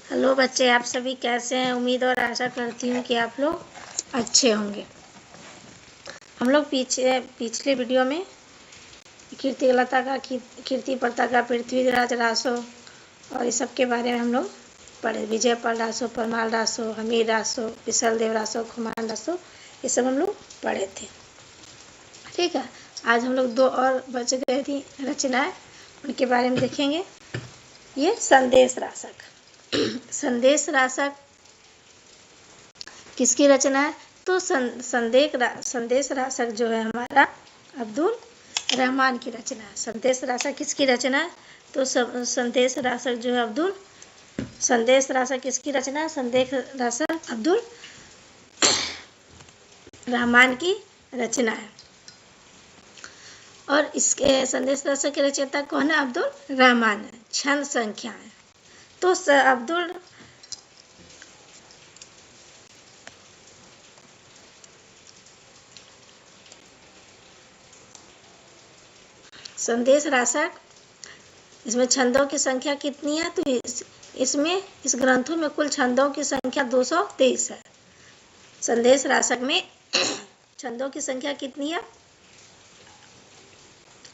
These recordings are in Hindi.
हेलो बच्चे, आप सभी कैसे हैं। उम्मीद और आशा करती हूँ कि आप लोग अच्छे होंगे। हम लोग पिछले वीडियो में कीर्तिलता का कीर्ति पताका, पृथ्वीराज रासो और इस सब के बारे में हम लोग पढ़े। विजयपाल रासो, परमाल रासो, हमीर रासो, विशल देव रासो, खुमान रासो, ये सब हम लोग पढ़े थे। ठीक है, आज हम लोग दो और बच गए थी रचनाएं, उनके बारे में देखेंगे। ये संदेश रासक। संदेश रासक किसकी रचना है? तो संदेश रासक जो है हमारा अब्दुल रहमान की रचना है। संदेश रासक किसकी रचना है? तो संदेश रासक जो है संदेश रासक किसकी रचना है? संदेश रासक अब्दुल रहमान की रचना है। और इसके संदेश रासक के रचयिता कौन है? अब्दुल रहमान है। छंद संख्या है तो अब्दुल संदेश रासक, इसमें छंदों की संख्या कितनी है? तो इस ग्रंथों में कुल छंदों की संख्या 223 है। संदेश रासक में छंदों की संख्या कितनी है?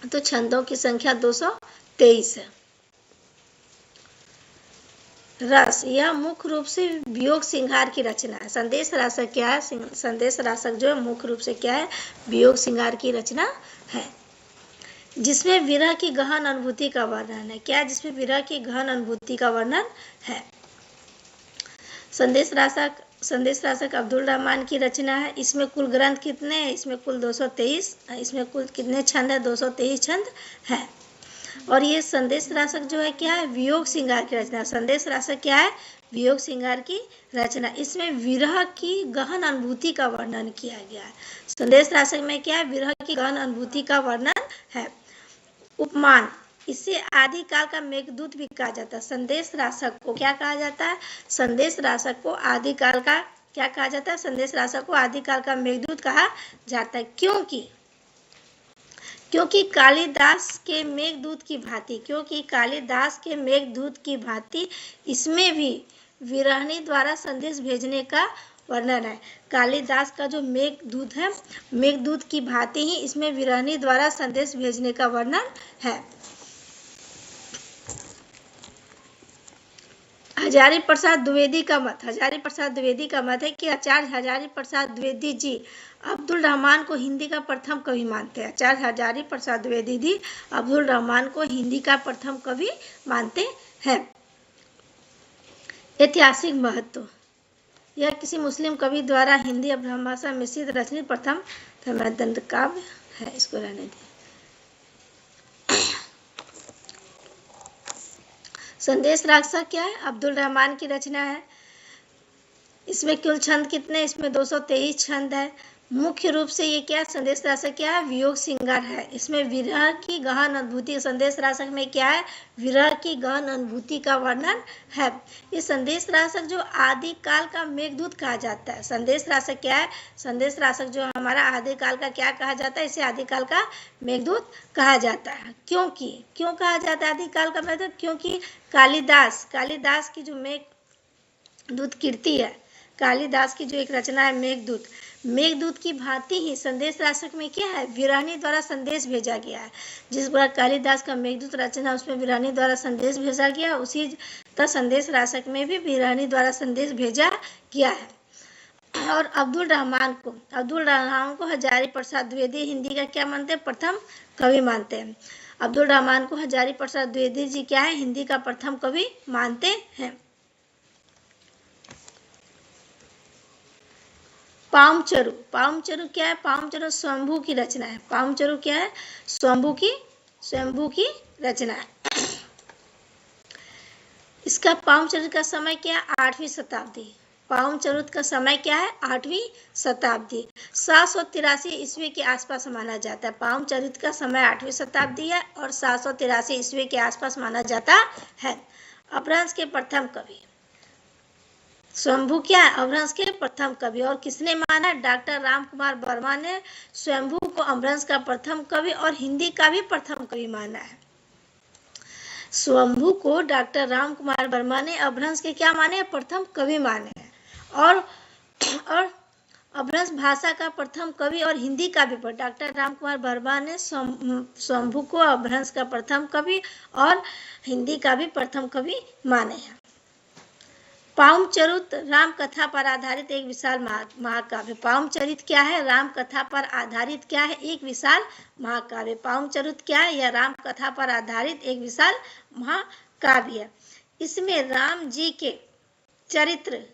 तो छंदों की संख्या 223 है। रस, यह मुख्य रूप से वियोग श्रृंगार की रचना है। संदेश रासक क्या है? संदेश रासक जो है मुख्य रूप से क्या है? वियोग श्रृंगार की रचना है, जिसमें विरह की गहन अनुभूति का वर्णन है। क्या? जिसमें विरह की गहन अनुभूति का वर्णन है। संदेश रासक अब्दुल रहमान की रचना है। इसमें कुल ग्रंथ कितने हैं? इसमें कुल 223। इसमें कुल कितने छंद है? 223 छंद है। और ये संदेश रासक जो है क्या है? वियोग श्रृंगार की रचना। संदेश रासक क्या है? वियोग श्रृंगार की रचना। इसमें विरह की गहन अनुभूति का वर्णन किया गया है। संदेश रासक में क्या है? विरह की गहन अनुभूति का वर्णन है। उपमान, इसे आदिकाल का मेघदूत भी कहा जाता है। संदेश रासक को क्या कहा जाता है? संदेश रासक को आदिकाल का क्या कहा जाता है? संदेश रासक को आदिकाल का मेघदूत कहा जाता है। क्योंकि कालिदास के मेघदूत की भांति इसमें भी विरहनी द्वारा संदेश भेजने का वर्णन है। कालिदास का जो मेघदूत है, मेघदूत की भांति ही इसमें विरहनी द्वारा संदेश भेजने का वर्णन है। हजारी प्रसाद द्विवेदी का मत है कि आचार्य हजारी प्रसाद द्विवेदी जी अब्दुल रहमान को हिंदी का प्रथम कवि मानते हैं। आचार्य हजारी प्रसाद द्विवेदी जी अब्दुल रहमान को हिंदी का प्रथम कवि मानते हैं। ऐतिहासिक महत्व, यह किसी मुस्लिम कवि द्वारा हिंदी और ब्रह्म भाषा मिश्रित रचित प्रथम दंड काव्य है। इसको रहने दें। संदेश रासक क्या है? अब्दुल रहमान की रचना है। इसमें कुल छंद कितने? इसमें 223 छंद है। मुख्य रूप से ये क्या? संदेश रासक क्या है? वियोग श्रृंगार है। इसमें विरह की गहन अनुभूति, संदेश रासक में क्या है? विरह की गहन अनुभूति का वर्णन है। ये संदेश रासक जो आदिकाल का मेघदूत कहा जाता है। संदेश रासक क्या है? संदेश रासक जो हमारा आदिकाल का क्या कहा जाता है? इसे आदिकाल का मेघदूत कहा जाता है। क्यों कहा जाता है आदिकाल का मेघदूत? क्योंकि कालिदास की जो मेघदूत कीर्ति है, कालिदास की जो एक रचना है मेघदूत की भांति ही संदेश रासक में क्या है? विरहनी द्वारा संदेश भेजा गया है। जिस बार कालिदास का मेघदूत रचना उसमें विरहनी द्वारा संदेश भेजा गया, उसी तरह संदेश रासक में भी विरहनी द्वारा संदेश भेजा गया है। और अब्दुल रहमान को हजारी प्रसाद द्विवेदी हिंदी का क्या मानते हैं? प्रथम कवि मानते हैं। अब्दुल रहमान को हजारी प्रसाद द्विवेदी जी क्या है? हिंदी का प्रथम कवि मानते हैं। पामचरु क्या है? पामचरु स्वयंभू की रचना है। पामचरु क्या है? स्वयंभू की रचना है। इसका पामचरु का समय क्या है? 8वीं शताब्दी। पामचरु का समय क्या है? 8वीं शताब्दी। 783 ईस्वी के आसपास माना जाता है। पामचरु का समय 8वीं शताब्दी है और 783 ईस्वी के आसपास माना जाता है। अपभ्रंश के प्रथम कवि स्वयंभू क्या है? अपभ्रंश के प्रथम कवि। और किसने माना? डॉक्टर राम कुमार वर्मा ने स्वयंभू को अपभ्रंश का प्रथम कवि और हिंदी का भी प्रथम कवि माना है। स्वयंभू को डॉक्टर राम कुमार वर्मा ने अपभ्रंश के क्या माने? प्रथम कवि माने हैं। और अपभ्रंश भाषा का प्रथम कवि और हिंदी का भी डॉक्टर राम कुमार वर्मा ने स्वयंभू को अपभ्रंश का प्रथम कवि और हिंदी का भी प्रथम कवि माने हैं। पाउमचरित राम कथा पर आधारित एक विशाल महाकाव्य। पाउमचरित क्या है? राम कथा पर आधारित क्या है? एक विशाल महाकाव्य। पाउमचरित क्या है? यह राम कथा पर आधारित एक विशाल महाकाव्य है। इसमें राम जी के चरित्र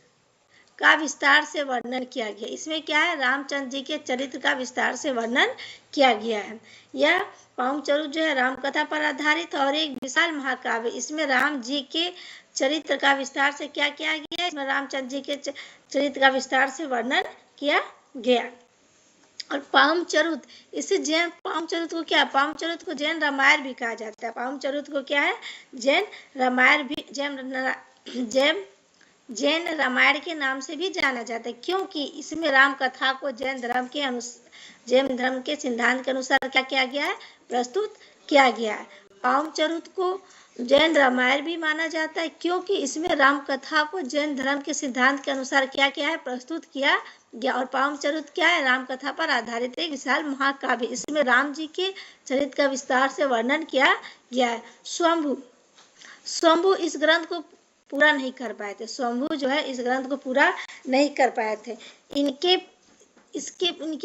का विस्तार से वर्णन किया गया। इसमें क्या है? रामचंद्र जी के चरित्र का विस्तार से वर्णन किया गया है। यह पाउमचरित जो है राम कथा पर आधारित और एक विशाल महाकाव्य। इसमें राम जी के चरित्र का विस्तार से क्या किया गया? इसमें रामचंद्र जी के चरित्र का विस्तार से वर्णन किया गया। और पाउमचरित, इसे जैन पाउमचरित को क्या? पाउमचरित को जैन रामायण भी कहा जाता है। पाउमचरित को क्या है? जैन रामायण भी जैन रामायण के नाम से भी जाना जाता है, क्योंकि इसमें राम कथा को जैन धर्म के सिद्धांत के अनुसार क्या किया गया है? प्रस्तुत किया गया है। पाउमचरित को जैन रामायण भी माना जाता है, क्योंकि इसमें राम कथा को जैन धर्म के सिद्धांत के अनुसार क्या किया है? प्रस्तुत किया गया। और पाउमचरित क्या है? राम कथा पर आधारित एक विशाल महाकाव्य। इसमें राम जी के चरित्र का विस्तार से वर्णन किया गया है। स्वयंभू इस ग्रंथ को पूरा नहीं कर पाए थे। स्वयंभू जो है इस ग्रंथ को पूरा नहीं कर पाए थे। इनके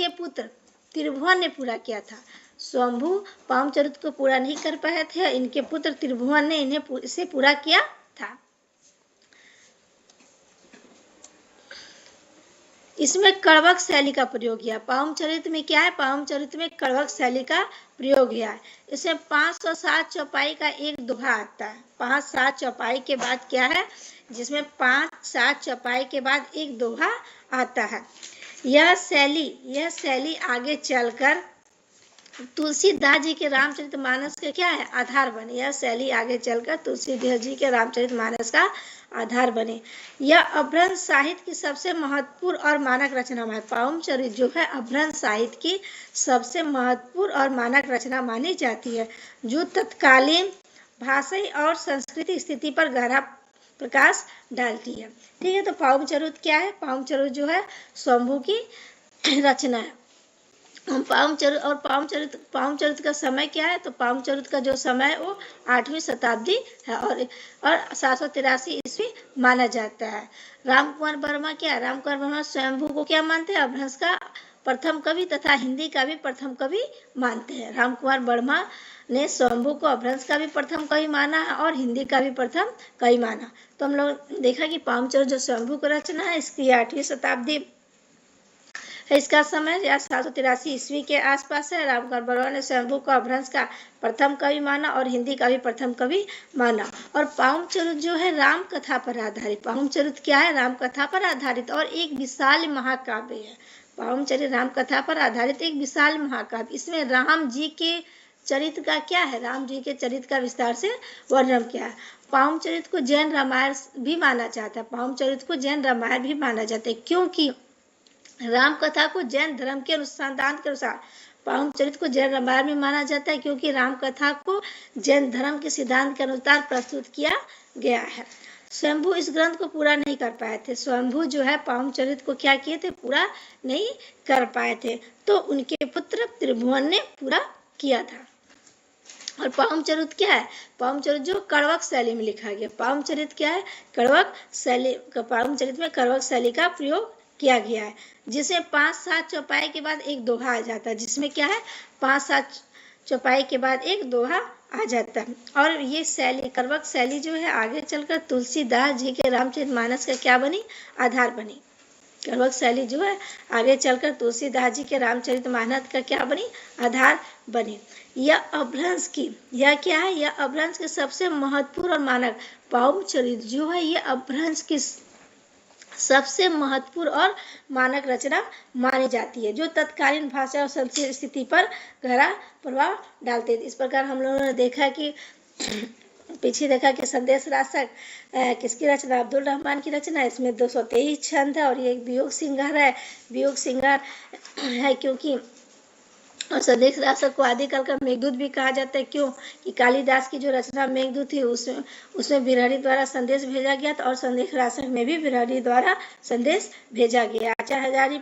पुत्र त्रिभुवन ने पूरा किया था। स्वयंभू पाउमचरित को पूरा नहीं कर पाए थे। इनके पुत्र त्रिभुवन ने इसे पूरा किया था। इसमें कड़वक शैली का प्रयोग किया। पाउमचरित में क्या है? पाउमचरित में कड़वक शैली का प्रयोग किया है। इसमें 507 चौपाई का एक दोहा आता है। 5-7 चौपाई के बाद क्या है? जिसमें 5-7 चौपाई के बाद एक दोहा आता है। यह शैली आगे चलकर तुलसीदास जी के रामचरितमानस का क्या है? आधार बने। यह शैली आगे चलकर तुलसीदास जी के रामचरितमानस का आधार बने। यह अपभ्रंश साहित्य की सबसे महत्वपूर्ण और मानक रचना है। पाउमचरित जो है अपभ्रंश साहित्य की सबसे महत्वपूर्ण और मानक रचना मानी जाती है, जो तत्कालीन भाषाई और सांस्कृतिक स्थिति पर गहरा प्रकाश डालती है। ठीक है, तो पाउमचरित क्या है? पाउमचरित जो है स्वयंभू की रचना है। पाउमचरित का समय क्या है? तो पाउमचरित का जो समय है वो 8वीं शताब्दी है और 783 ईस्वी माना जाता है। राम कुमार वर्मा क्या? राम कुमार वर्मा स्वयंभू को क्या मानते हैं? अपभ्रंश का प्रथम कवि तथा हिंदी का भी प्रथम कवि मानते हैं। राम कुमार वर्मा ने स्वयंभू को अपभ्रंश का भी प्रथम कवि माना है और हिंदी का भी प्रथम कवि माना। तो हम लोग देखा कि पाउमचरित जो स्वयंभू की रचना है, इसकी 8वीं शताब्दी इसका समय 783 ईस्वी के आसपास है। राम कुमार वर्मा ने स्वयंभू को अपभ्रंश का प्रथम कवि माना और हिंदी का भी प्रथम कवि माना। और पाउमचरित जो है राम कथा पर आधारित। पाउमचरित क्या है? राम कथा पर आधारित और एक विशाल महाकाव्य है। पाउमचरित राम कथा पर आधारित एक विशाल महाकाव्य। इसमें राम जी के चरित्र का क्या है? राम जी के चरित्र का विस्तार से वर्णन किया है। पाउमचरित को जैन रामायण भी माना जाता है। पाउमचरित को जैन रामायण भी माना जाता है, क्योंकि राम कथा को जैन धर्म के सिद्धांत के अनुसार पाउमचरित को जैन रामायण में माना जाता है, क्योंकि राम कथा को जैन धर्म के सिद्धांत के अनुसार प्रस्तुत किया गया है। स्वयंभू इस ग्रंथ को पूरा नहीं कर पाए थे। स्वयंभू जो है पाउमचरित को क्या किए थे? पूरा नहीं कर पाए थे, तो उनके पुत्र त्रिभुवन ने पूरा किया था। और पाउमचरित क्या है? पाउमचरित जो कड़वक शैली में लिखा गया। पाउमचरित क्या है? कड़वक शैली। पाउमचरित में कड़वक शैली का प्रयोग किया गया है, जिसे 5-7 चौपाई के बाद एक दोहा आ जाता है। जिसमें क्या है? 5-7 चौपाई के बाद एक दोहा आ जाता है। और ये शैली कड़वक शैली जो है आगे चलकर तुलसीदास जी के रामचरितमानस का क्या बनी? आधार बनी। कड़वक शैली जो है आगे चलकर तुलसीदास जी के रामचरितमानस का क्या बनी? आधार बनी। यह अपभ्रंश की क्या है? यह अपभ्रंश के सबसे महत्वपूर्ण और मानक पाउमचरित जो है ये अपभ्रंश की सबसे महत्वपूर्ण और मानक रचना मानी जाती है, जो तत्कालीन भाषा और सांस्कृतिक स्थिति पर गहरा प्रभाव डालते हैं। इस प्रकार हम लोगों ने देखा कि पीछे देखा कि संदेश रासक किसकी रचना? अब्दुल रहमान की रचना। इसमें 223 छंद है और ये एक वियोग सिंगार है। वियोग सिंगार है क्योंकि और संदेश रासक को आदिकाल का मेघदूत भी कहा जाता है। क्यों? कि कालिदास की जो रचना मेघदूत थी उसमें बिरहणी द्वारा संदेश भेजा गया था और संदेश रासक में भी बिरहणी द्वारा संदेश भेजा गया। आचार्य हजारी